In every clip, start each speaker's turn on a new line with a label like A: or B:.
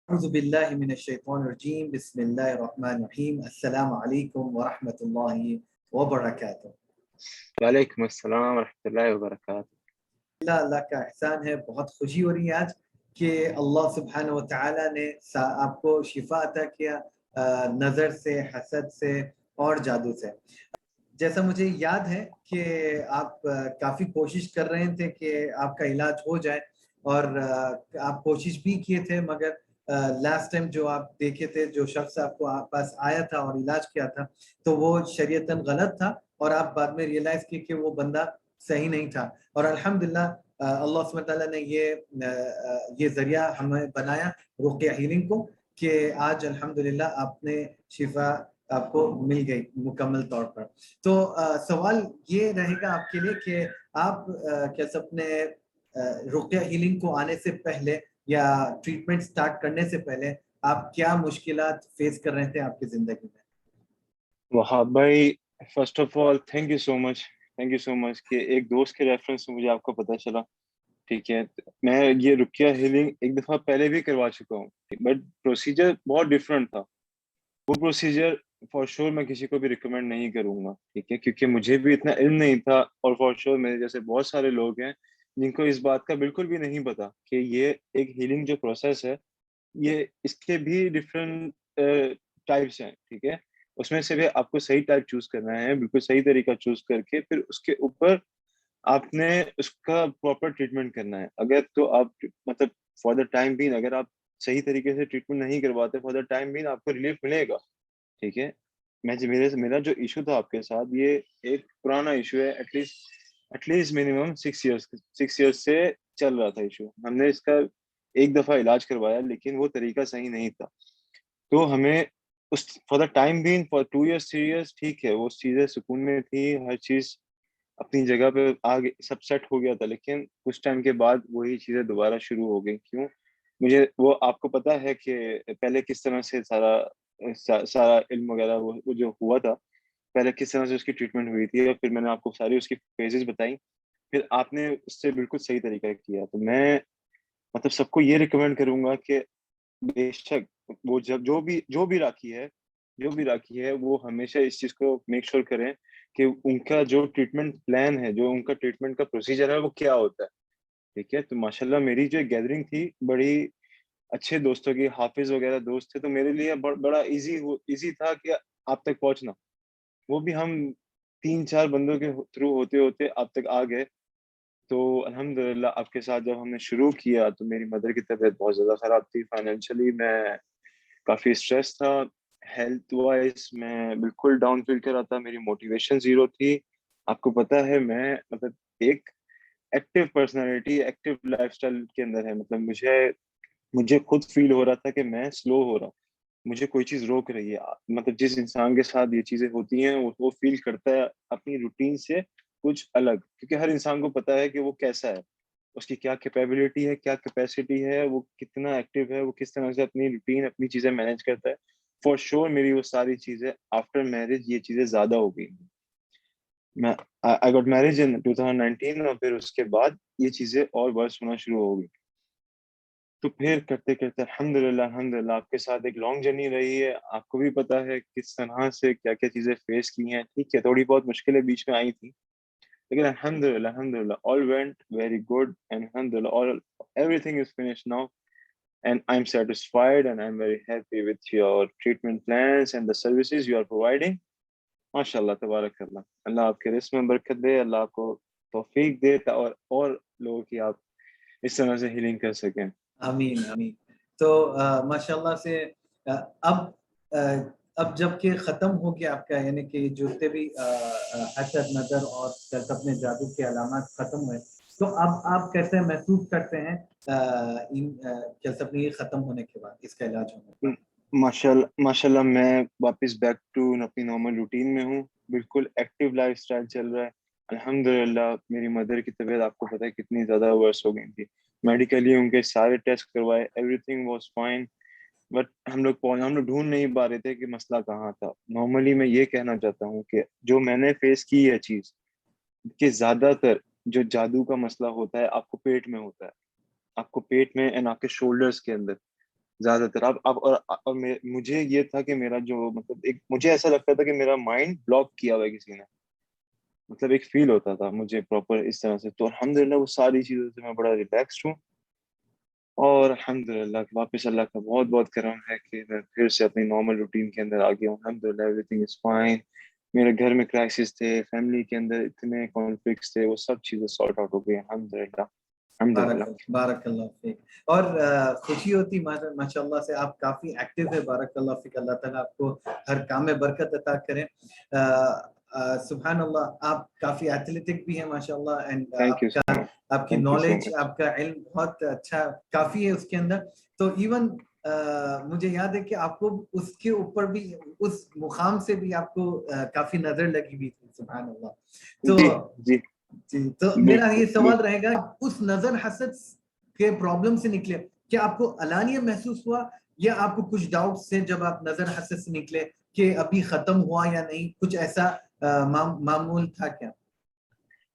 A: اعوذ باللہ من الشیطان الرجیم بسم اللہ الرحمن الرحیم السلام علیکم ورحمۃ اللہ وبرکاتہ۔
B: وعلیکم السلام ورحمۃ اللہ وبرکاتہ۔
A: اللہ کا احسان ہے، بہت خوشی ہو رہی ہے آج کہ اللہ سبحانہ و تعالیٰ نے آپ کو شفا عطا کیا نظر سے، حسد سے اور جادو سے۔ جیسا مجھے یاد ہے کہ آپ کافی کوشش کر رہے تھے کہ آپ کا علاج ہو جائے، اور آپ کوشش بھی کیے تھے، مگر لاسٹ ٹائم جو آپ دیکھے تھے، جو شخص آپ کو پاس آیا تھا اور علاج کیا تھا، تو وہ شریعتاً غلط تھا، اور آپ بعد میں ریئلائز کیے کہ وہ بندہ صحیح نہیں تھا۔ اور الحمدللہ اللہ سبحانہ تعالیٰ نے یہ ذریعہ ہمیں بنایا رقیہ ہیلنگ کو، کہ آج الحمدللہ آپ نے شفا آپ کو مل گئی مکمل طور پر۔ تو سوال یہ رہے گا آپ کے لیے کہ آپ کیسے اپنے رقیہ ہیلنگ کو آنے سے پہلے یا ٹریٹمنٹ سٹارٹ کرنے سے پہلے آپ کیا مشکلات فیس کر رہے تھے آپ کی زندگی میں؟
B: وہاب بھائی، first of all thank you so much کہ ایک دوست کے ریفرنس سے مجھے آپ کو پتہ چلا۔ ٹھیک ہے، میں یہ رقیہ ہیلنگ ایک دفعہ پہلے بھی کروا چکا ہوں، بٹ پروسیجر بہت ڈفرینٹ تھا۔ وہ پروسیجر فار شور میں کسی کو بھی ریکمینڈ نہیں کروں گا، ٹھیک ہے، کیونکہ مجھے بھی اتنا علم نہیں تھا، اور فار شور میرے جیسے بہت سارے لوگ ہیں جن کو اس بات کا بالکل بھی نہیں پتا کہ یہ ایک ہیلنگ جو پروسیس ہے، یہ اس کے بھی ڈفرینٹ ٹائپس ہیں، ٹھیک ہے۔ اس میں سے بھی آپ کو صحیح ٹائپ چوز کرنا ہے، بالکل صحیح طریقہ چوز کر کے پھر اس کے اوپر آپ نے اس کا پراپر ٹریٹمنٹ کرنا ہے۔ اگر تو آپ مطلب فار دا ٹائم بین اگر آپ صحیح طریقے سے ٹریٹمنٹ نہیں کرواتے، فار دا ٹائم بین آپ کو ریلیف ملے گا، ٹھیک ہے۔ میرا جو ایشو تھا آپ کے ساتھ، یہ ایک پرانا ایشو ہے، ایٹ لیسٹ منیمم 6 ایئرس سے چل رہا تھا ایشو۔ ہم نے اس کا ایک دفعہ علاج کروایا، لیکن وہ طریقہ صحیح نہیں تھا، تو ہمیں اس for the time been for 2 years 3 years ٹھیک ہے، وہ چیزیں سکون میں تھی، ہر چیز اپنی جگہ پہ آگے سب سیٹ ہو گیا تھا، لیکن کچھ ٹائم کے بعد وہی چیزیں دوبارہ شروع ہو گئی۔ کیوں؟ مجھے وہ آپ کو پتا ہے کہ پہلے کس طرح سے سارا علم وغیرہ وہ جو ہوا تھا، پہلے کس طرح سے اس کی ٹریٹمنٹ ہوئی تھی، اور پھر میں نے آپ کو ساری اس کی فیزز بتائی، پھر آپ نے اس سے بالکل صحیح طریقہ کیا۔ تو میں مطلب سب کو یہ ریکمینڈ کروں گا کہ بے شک وہ جو بھی راکھی ہے وہ ہمیشہ اس چیز کو میک شور کریں کہ ان کا جو ٹریٹمنٹ پلان ہے، جو ان کا ٹریٹمنٹ کا پروسیجر ہے، وہ کیا ہوتا ہے، ٹھیک ہے۔ تو ماشاءاللہ میری جو گیدرنگ تھی بڑی اچھے دوستوں کی، حافظ وغیرہ دوست تھے، تو میرے لیے بڑا ایزی تھا کہ آپ تک پہنچنا۔ وہ بھی ہم 3-4 بندوں کے تھرو ہوتے ہوتے آپ تک آ گئے۔ تو الحمدللہ آپ کے ساتھ جب ہم نے شروع کیا تو میری مدر کی طبیعت بہت زیادہ خراب تھی، فائنینشلی میں کافی اسٹریس تھا، ہیلتھ وائز میں بالکل ڈاؤن فیل کر رہا تھا، میری موٹیویشن زیرو تھی۔ آپ کو پتا ہے میں مطلب ایک active personality, active life style کے اندر ہے، مطلب مجھے خود فیل ہو رہا تھا کہ میں سلو ہو رہا ہوں، مجھے کوئی چیز روک رہی ہے۔ مطلب جس انسان کے ساتھ یہ چیزیں ہوتی ہیں وہ فیل کرتا ہے اپنی روٹین سے کچھ الگ، کیونکہ ہر انسان کو پتا ہے کہ وہ کیسا ہے، اس کی کیا کیپیبلٹی ہے، کیا کیپیسٹی ہے، وہ کتنا ایکٹیو ہے، وہ کس طرح سے اپنی روٹین، اپنی چیزیں مینیج کرتا ہے۔ فار شور میری وہ ساری چیزیں آفٹر میرج یہ چیزیں زیادہ ہو گئی۔ میں آئی گاٹ میرج ان 2019، اور پھر اس کے بعد یہ چیزیں اور ورس ہونا شروع ہو گئی۔ تو پھر کرتے کرتے الحمدللہ آپ کے ساتھ ایک لانگ جرنی رہی ہے، آپ کو بھی پتا ہے کس طرح سے کیا کیا چیزیں فیس کی ہیں، ٹھیک ہے۔ تھوڑی بہت مشکلیں بیچ میں آئی تھی، لیکن الحمدللہ all went very good and alhamdulillah everything is finished now, and I'm satisfied and I'm very happy with your treatment plans and the services you are providing. ماشاءاللہ تبارک اللہ، اللہ آپ کے رزق میں برکت دے، اللہ آپ کو توفیق دے اور لوگوں کی آپ اس طرح سے ہیلنگ کر سکیں۔
A: آمین آمین۔ تو ماشاءاللہ سے اب اب جب کہ ختم ہو گیا آپ کا، یعنی کہ جتنے بھی حسد، نظر اور اپنے جادو کے علامات ختم ہوئے، تو اب آپ کیسے محسوس کرتے ہیں ان اپنے یہ ختم ہونے کے بعد، اس کا علاج ہونے کے بعد؟
B: ماشاءاللہ میں واپس بیک ٹو اپنی نارمل روٹین میں ہوں، بالکل ایکٹیو لائف سٹائل چل رہا ہے الحمدللہ۔ میری مدر کی طبیعت آپ کو پتہ ہے کتنی زیادہ ورس ہو گئی تھی، میڈیکلی ان کے سارے ٹیسٹ کروائے، everything was fine, but ہم لوگ ڈھونڈ نہیں پا رہے تھے کہ مسئلہ کہاں تھا۔ نارملی میں یہ کہنا چاہتا ہوں کہ جو میں نے فیس کی ہے چیز، کہ زیادہ تر جو جادو کا مسئلہ ہوتا ہے آپ کو پیٹ میں ہوتا ہے، آپ کو پیٹ میں اینڈ آپ کے شولڈرز کے اندر، زیادہ تر آپ اور مجھے یہ تھا کہ میرا جو مطلب ایک مجھے ایسا لگتا تھا کہ میرا مائنڈ بلاک کیا ہوا ہے کسی نے، مطلب ایک فیل ہوتا تھا مجھے پراپر اس طرح سے. تو الحمدللہ وہ ساری چیزوں سے میں بڑا ریلیکسڈ ہوں. اور الحمدللہ واپس اللہ کا بہت بہت کرم ہے کہ میں پھر سے اپنی نارمل روٹین کے اندر آ گیا ہوں. الحمدللہ ایوری تھنگ از فائن. میرے گھر میں کرائسس تھے، فیملی کے اندر اتنے کانفلکٹس تھے، وہ سب چیزیں سارٹ آؤٹ ہو گئی الحمدللہ الحمدللہ.
A: بارک اللہ فیک. اور خوشی ہوتی ماشاء اللہ سے آپ کافی ایکٹیو ہے. بارک اللہ فیک. اللہ تعالیٰ آپ کو ہر کام میں برکت عطا کریں. سبحان اللہ، آپ کافی ایتھلیٹک بھی ہیں ماشاء اللہ. اینڈ
B: تھینک یو سو مچ.
A: آپ کی
B: تھینک یو سو
A: نالج،
B: مچ.
A: آپ کا علم بہت اچھا کافی ہے اس کے اندر. تو ایون مجھے یاد ہے کہ آپ کو اس کے اوپر بھی، اس مقام سے بھی آپ کو کافی نظر لگی ہوئی تھی. سبحان اللہ. تو
B: جی جی
A: جی، تو میرا
B: بالکل
A: یہ سوال
B: بالکل.
A: رہے گا، اس نظر حسد کے پرابلم سے نکلے، کیا آپ کو علانیہ محسوس ہوا یا آپ کو کچھ ڈاؤٹ سے جب آپ نظر حسد سے نکلے کہ ابھی ختم ہوا یا نہیں، کچھ ایسا معمول تھا کیا؟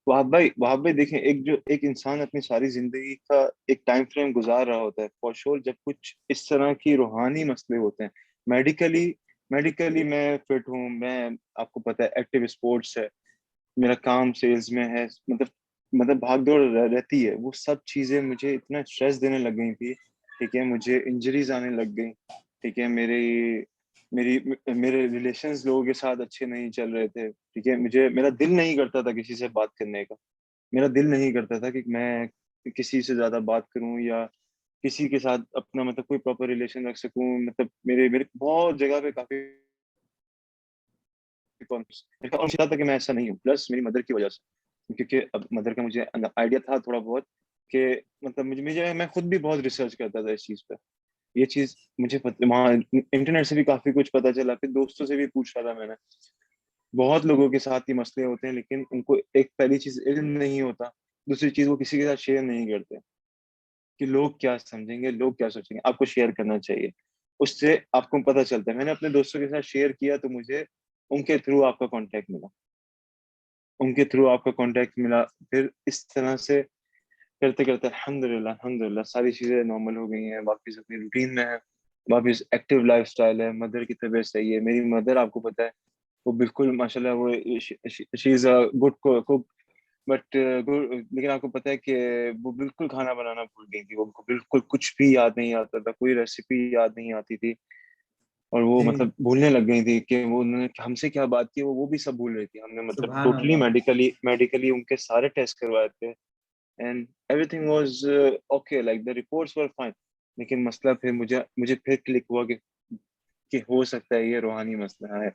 B: وہاب بھائی دیکھیں، ایک انسان اپنی ساری زندگی کا ایک ٹائم فریم گزار رہا ہوتا ہے فور شور جب کچھ اس طرح کی روحانی مسئلے ہوتے ہیں. میڈیکلی میں فٹ ہوں، میں آپ کو پتا ہے ایکٹیو اسپورٹس ہے، میرا کام سیلز میں ہے، مطلب بھاگ دوڑ رہتی ہے. وہ سب چیزیں مجھے اتنا اسٹریس دینے لگ گئی تھی. ٹھیک ہے، مجھے انجریز آنے لگ گئی. ٹھیک ہے، میرے ریلیشنز لوگوں کے ساتھ اچھے نہیں چل رہے تھے. ٹھیک ہے، میرا دل نہیں کرتا تھا کسی سے بات کرنے کا. میرا دل نہیں کرتا تھا کہ میں کسی سے زیادہ بات کروں یا کسی کے ساتھ اپنا مطلب کوئی پراپر ریلیشن رکھ سکوں. مطلب میرے بہت جگہ پہ کافی چاہتا تھا کہ میں ایسا نہیں ہوں. پلس میری مدر کی وجہ سے، کیونکہ اب مدر کا مجھے آئیڈیا تھا تھوڑا بہت کہ مطلب میں خود بھی بہت ریسرچ کرتا تھا اس چیز پہ. یہ چیز مجھے وہاں انٹرنیٹ سے بھی کافی کچھ پتا چلا، پھر دوستوں سے بھی پوچھ رہا تھا میں نے. بہت لوگوں کے ساتھ یہ مسئلے ہوتے ہیں لیکن ان کو ایک پہلی چیز علم نہیں ہوتا، دوسری چیز وہ کسی کے ساتھ شیئر نہیں کرتے کہ لوگ کیا سمجھیں گے، لوگ کیا سوچیں گے. آپ کو شیئر کرنا چاہیے، اس سے آپ کو پتہ چلتا ہے. میں نے اپنے دوستوں کے ساتھ شیئر کیا تو مجھے ان کے تھرو آپ کا کانٹیکٹ ملا. پھر اس طرح سے کرتے کرتے الحمدللہ ساری چیزیں نارمل ہو گئی ہیں. واپس اپنی روٹین میں ہے، واپس ایکٹیو لائف سٹائل ہے. مدر کی طبیعت صحیح ہے. میری مدر آپ کو پتہ ہے وہ بالکل ماشاءاللہ وہ شی از اے گڈ کوک، بٹ لیکن آپ کو پتہ ہے کہ وہ بالکل کھانا بنانا بھول گئی تھی. ان کو بالکل کچھ بھی یاد نہیں آتا تھا، کوئی ریسیپی یاد نہیں آتی تھی. اور وہ
A: جی،
B: مطلب بھولنے لگ گئی تھی کہ وہ انہوں نے ہم سے کیا بات کی، وہ بھی سب بھول رہی تھی. ہم نے مطلب
A: سبحان
B: ٹوٹلی
A: اللہ.
B: میڈیکلی ان کے سارے ٹیسٹ کروائے تھے and everything was okay, like the reports were fine. لیکن مسئلہ پھر مجھے پھر کلک ہوا کہ ہو سکتا ہے یہ روحانی مسئلہ ہے، ہو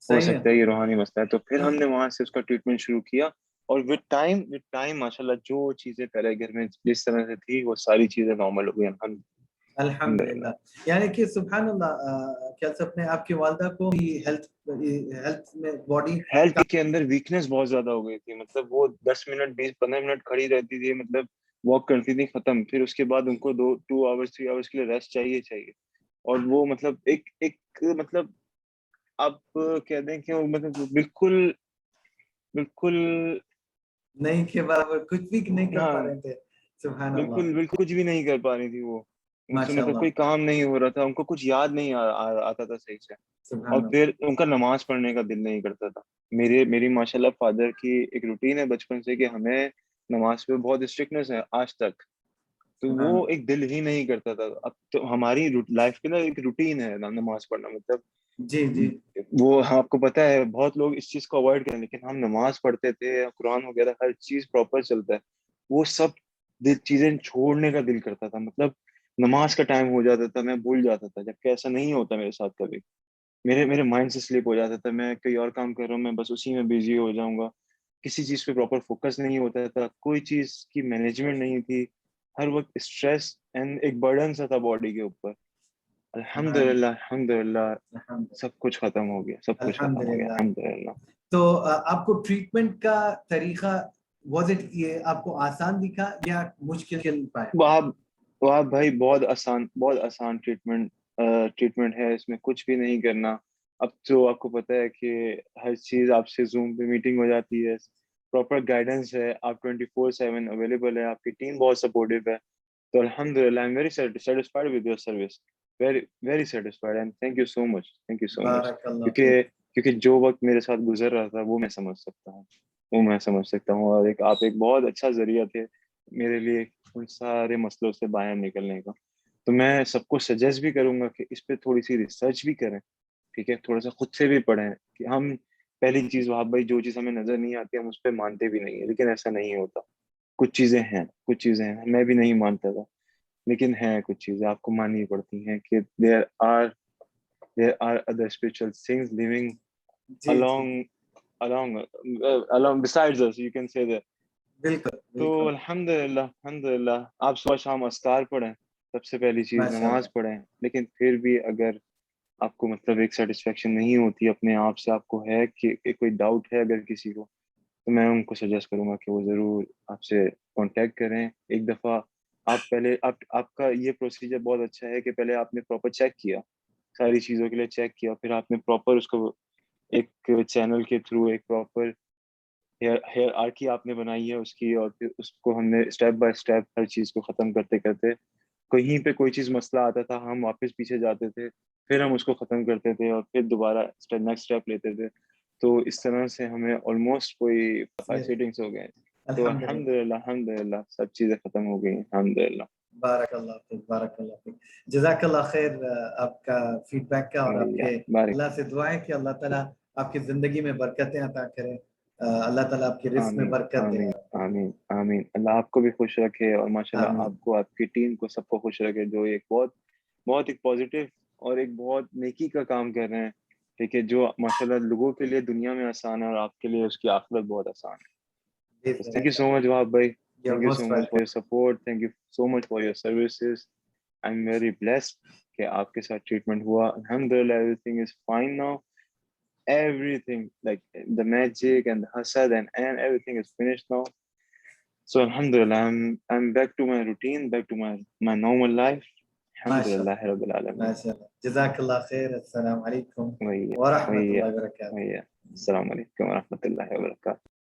A: صحیح ہے.
B: سکتا ہے یہ روحانی مسئلہ ہے. تو پھر ہم نے وہاں سے اس کا ٹریٹمنٹ شروع کیا. اور ود ٹائم ماشاءاللہ جو چیزیں پہلے گھر میں جس طرح سے تھی وہ ساری چیزیں نارمل ہو گئی الحمدللہ.
A: الحمدللہ. یعنی کہ سبحان اللہ، کیا سب نے آپ کی والدہ کو بھی ہیلتھ میں باڈی
B: ہیلتھ کے اندر ویکنس بہت زیادہ ہو گئی تھی. مطلب وہ 10 منٹ 20 15 منٹ کھڑی رہتی تھی، مطلب واک کرتی تھی ختم. پھر اس کے بعد ان کو 2 3 آورس کے لیے ریسٹ چاہیے. اور وہ مطلب ایک مطلب آپ کہہ دیں کہ وہ مطلب بالکل
A: نہیں کے برابر کچھ بھی نہیں کر
B: ہاں
A: پا رہے تھے. سبحان اللہ.
B: بالکل کچھ بھی نہیں کر پا رہی تھی وہ. ان سے
A: ماشاء
B: مطلب
A: اللہ.
B: کوئی کام نہیں ہو رہا تھا، ان کو کچھ یاد نہیں آتا تھا صحیح سے. اور
A: سبحان اللہ.
B: پھر ان کا نماز پڑھنے کا دل نہیں کرتا تھا. میری ماشاءاللہ فادر کی ایک روٹین ہے بچپن سے کہ ہمیں نماز پہ بہت اسٹرکٹنس ہے آج تک. تو
A: سبحان
B: وہ
A: اللہ.
B: ایک دل ہی نہیں کرتا تھا. اب تو ہماری لائف کی نا ایک روٹین ہے نماز پڑھنا. مطلب
A: جی جی.
B: وہ آپ کو پتا ہے بہت لوگ اس چیز کو اوائڈ کریں لیکن ہم نماز پڑھتے تھے، قرآن وغیرہ ہر چیز پراپر چلتا ہے. وہ سب چیزیں چھوڑنے کا دل کرتا تھا. مطلب نماز کا ٹائم ہو جاتا تھا میں بھول جاتا تھا، جبکہ ایسا نہیں ہوتا میرے ساتھ کبھی. میرے مائنڈ سے سلپ ہو جاتا تھا، میں کوئی اور کام کر رہا ہوں میں بس اسی میں بزی ہو جاؤں گا. کسی چیز پہ پراپر فوکس نہیں ہوتا تھا، کوئی چیز کی مینجمنٹ نہیں تھی. ہر وقت اسٹریس اینڈ ایک برڈن سا تھا باڈی کے اوپر.
A: سبحان
B: الحمدللہ
A: الحمد
B: سب کچھ ختم ہو گیا، سب کچھ ختم ہو گیا
A: الحمدللہ.
B: الحمدللہ.
A: تو آپ کو ٹریٹمنٹ کا طریقہ واز اٹ یہ آپ کو آسان دکھا یا مشکل پایا؟
B: وہاں بھائی بہت آسان ٹریٹمنٹ ہے. اس میں کچھ بھی نہیں کرنا. اب تو آپ کو پتا ہے کہ ہر چیز آپ سے زوم پہ میٹنگ ہو جاتی ہے، پراپر گائیڈنس ہے، آپ 24/7 اویلیبل ہے، آپ کی ٹیم بہت سپورٹیو ہے. تو الحمدللہ I'm very satisfied with your service, very satisfied, and thank you so much,
A: بارک اللہ فیک.
B: کیونکہ جو وقت میرے ساتھ گزر رہا تھا وہ میں سمجھ سکتا ہوں اور آپ ایک بہت اچھا ذریعہ تھے میرے لیے ان سارے مسئلوں سے باہر نکلنے کا. تو میں سب کو سجیسٹ بھی کروں گا کہ اس پہ تھوڑی سی ریسرچ بھی کریں, ٹھیک ہے, تھوڑا سا خود سے بھی پڑھیں کہ ہم پہلی چیز وہاں بھائی جو چیز ہمیں نظر نہیں آتی ہم اس پہ مانتے بھی نہیں ہیں, لیکن ایسا نہیں ہوتا. کچھ چیزیں ہیں میں بھی نہیں مانتا تھا, لیکن ہیں کچھ چیزیں آپ کو ماننی پڑتی ہیں کہ there are other spiritual things living
A: G
B: along besides us, you can say that.
A: بالکل
B: تو
A: بالکل
B: الحمدللہ آپ صبح شام اذکار پڑھیں, سب سے پہلی چیز
A: ماشاء اللہ.
B: نماز پڑھیں, لیکن پھر بھی اگر آپ کو مطلب ایک سیٹسفیکشن نہیں ہوتی اپنے آپ سے, آپ کو ہے کہ کوئی ڈاؤٹ ہے اگر کسی کو, تو میں ان کو سجیسٹ کروں گا کہ وہ ضرور آپ سے کانٹیکٹ کریں. ایک دفعہ آپ پہلے آپ کا یہ پروسیجر بہت اچھا ہے کہ پہلے آپ نے پراپر چیک کیا, ساری چیزوں کے لیے چیک کیا, پھر آپ نے پراپر اس کو ایک چینل کے تھرو ایک پراپر ہیئر آرکی آپ نے بنائی ہے اس کی, اور پھر اس کو ہم نے اسٹیپ بائی اسٹیپ ہر چیز کو ختم کرتے کرتے کہیں پہ کوئی چیز مسئلہ آتا تھا ہم واپس پیچھے جاتے تھے, پھر ہم اس کو ختم کرتے تھے اور پھر دوبارہ نیکسٹ اسٹیپ لیتے تھے. تو اس طرح سے ہمیں آلموسٹ کوئی 5 سیٹنگس ہو گئے. تو الحمدللہ سب چیزیں ختم ہو گئی الحمدللہ.
A: بارک اللہ فیک, بارک اللہ فیک, جزاک اللہ خیر آپ کا فیڈ بیک کا, اور آپ کے اللہ سے دعا ہے کہ اللہ تعالیٰ آپ کی زندگی میں برکتیں عطا کرے, اللہ تعالیٰ آپ کی رزق میں برکت دے.
B: آمین آمین. اللہ آپ کو بھی خوش رکھے اور ماشاءاللہ
A: آمین.
B: آپ کو, آپ کی ٹیم کو, سب کو خوش رکھے جو ایک بہت ایک پازیٹیو اور ایک بہت نیکی کا کام کر رہے ہیں, ٹھیک ہے, جو ماشاءاللہ لوگوں کے لیے دنیا میں آسان ہے اور آپ کے لیے اس کی آخرت بہت آسان ہے. Thank you so much وہاب بھائی, thank you so much for your support, thank you so much for your services. I'm very blessed کہ آپ کے ساتھ ٹریٹمنٹ ہوا. الحمدللہ everything is fine now. Everything like the magic and the hasad and everything is finished now. So alhamdulillah I'm back to my routine, back to my normal life. Alhamdulillah rabbil alamin.
A: ماشاءاللہ. جزاک اللہ خیر. السلام علیکم ورحمۃ اللہ وبرکاتہ.
B: السلام علیکم ورحمۃ اللہ وبرکاتہ.